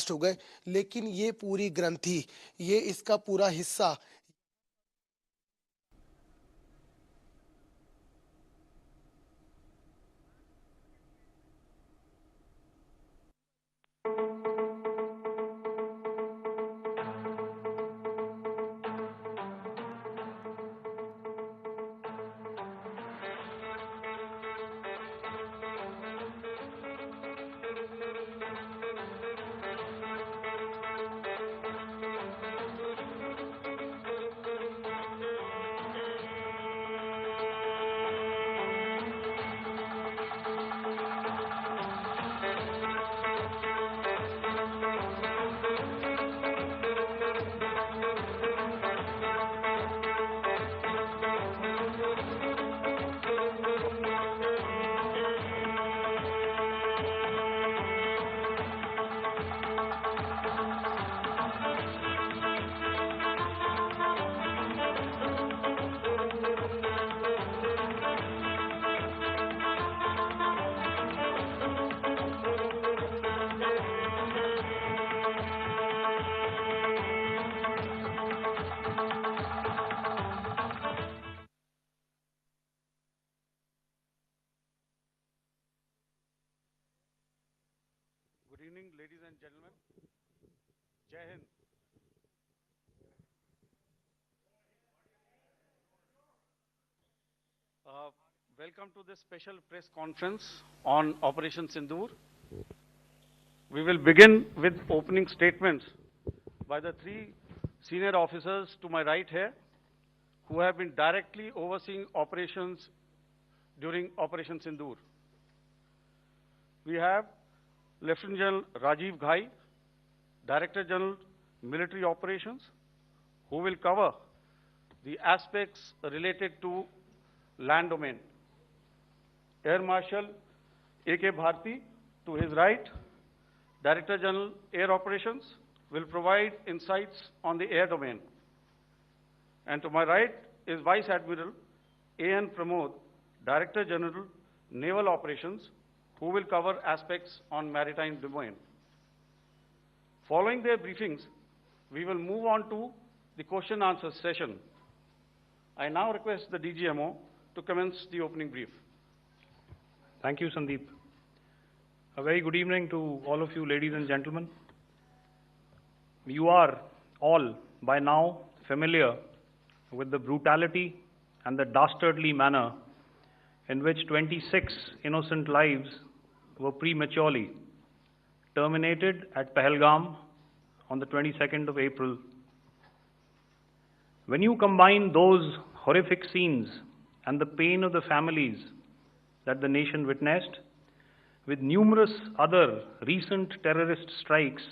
नष्ट हो गए, लेकिन ये पूरी ग्रंथि, ये इसका पूरा हिस्सा Good evening, ladies and gentlemen. Jai Hind. Uh, Welcome to this special press conference on Operation Sindoor. We will begin with opening statements by the three senior officers to my right here, who have been directly overseeing operations during Operation Sindoor. We have Lieutenant General Rajiv Ghai, Director General Military Operations, who will cover the aspects related to land domain. Air Marshal A.K. Bharti, to his right, Director General Air Operations, will provide insights on the air domain. And to my right is Vice Admiral A.N. Pramod, Director General Naval Operations, who will cover aspects on maritime domain. Following their briefings, we will move on to the question answer session. I now request the DGMO to commence the opening brief. Thank you, Sandeep. A very good evening to all of you, ladies and gentlemen. You are all by now familiar with the brutality and the dastardly manner in which 26 innocent lives were prematurely terminated at Pahalgam on the 22nd of April. When you combine those horrific scenes and the pain of the families that the nation witnessed with numerous other recent terrorist strikes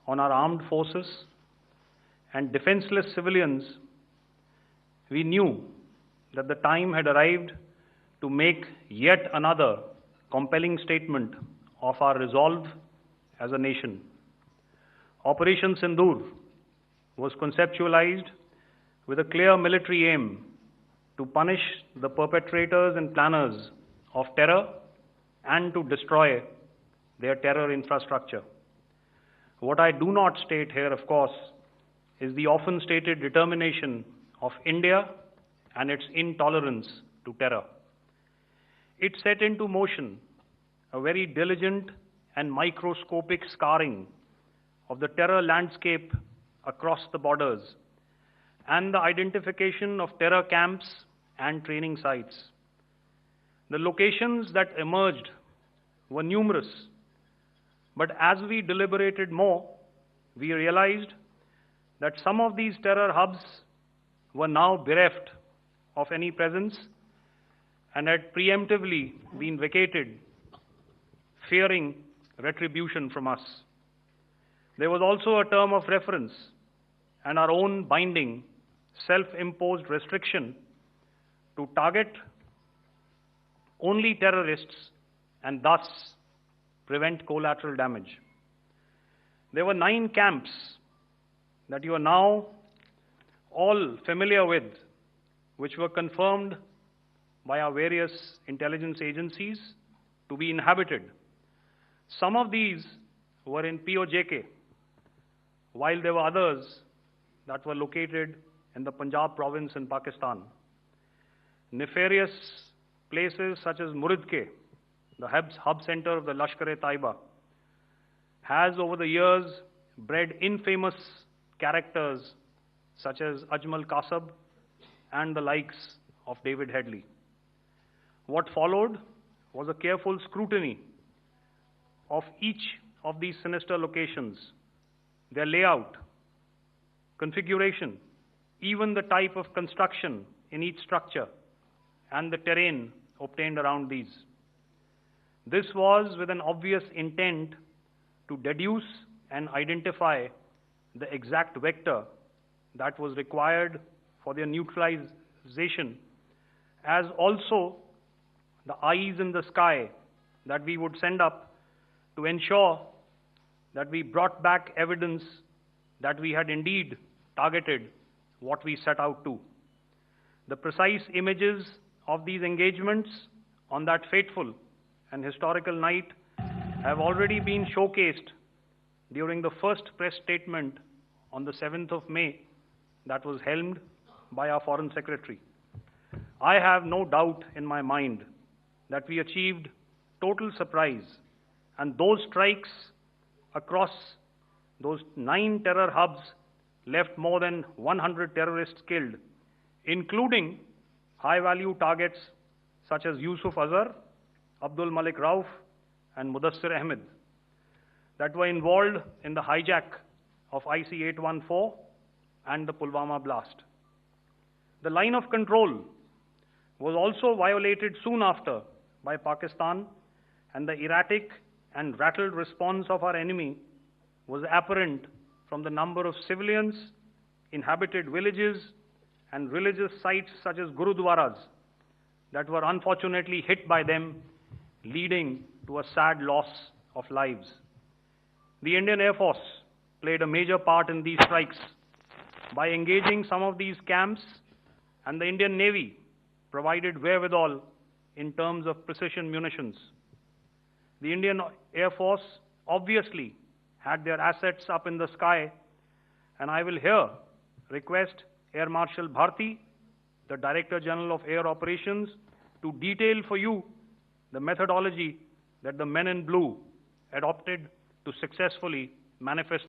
on our armed forces and defenseless civilians, we knew that the time had arrived to make yet another compelling statement of our resolve as a nation. Operation Sindoor was conceptualized with a clear military aim to punish the perpetrators and planners of terror and to destroy their terror infrastructure. What I do not state here, of course, is the often stated determination of India and its intolerance to terror. It set into motion a very diligent and microscopic scarring of the terror landscape across the borders and the identification of terror camps and training sites. The locations that emerged were numerous, but as we deliberated more, we realized that some of these terror hubs were now bereft of any presence and had preemptively been vacated, fearing retribution from us. There was also a term of reference and our own binding, self-imposed restriction to target only terrorists and thus prevent collateral damage. There were 9 camps that you are now all familiar with, which were confirmed by our various intelligence agencies to be inhabited. Some of these were in POJK, while there were others that were located in the Punjab province in Pakistan. Nefarious places such as Muridke, the hub center of the Lashkar-e-Taiba, has over the years bred infamous characters such as Ajmal Kasab and the likes of David Headley. What followed was a careful scrutiny of each of these sinister locations, their layout, configuration, even the type of construction in each structure, and the terrain obtained around these. This was with an obvious intent to deduce and identify the exact vector that was required for their neutralization, as also the eyes in the sky that we would send up to ensure that we brought back evidence that we had indeed targeted what we set out to. The precise images of these engagements on that fateful and historical night have already been showcased during the first press statement on the 7th of May that was helmed by our Foreign Secretary. I have no doubt in my mind that we achieved total surprise, and those strikes across those 9 terror hubs left more than 100 terrorists killed, including high-value targets such as Yusuf Azhar, Abdul Malik Rauf, and Mudassir Ahmed, that were involved in the hijack of IC-814 and the Pulwama blast. The line of control was also violated soon after by Pakistan, and the erratic and rattled response of our enemy was apparent from the number of civilians, inhabited villages, and religious sites such as Gurudwaras that were unfortunately hit by them, leading to a sad loss of lives. The Indian Air Force played a major part in these strikes by engaging some of these camps, and the Indian Navy provided wherewithal in terms of precision munitions. The Indian Air Force obviously had their assets up in the sky, and I will here request Air Marshal Bharti, the Director General of Air Operations, to detail for you the methodology that the men in blue adopted to successfully manifest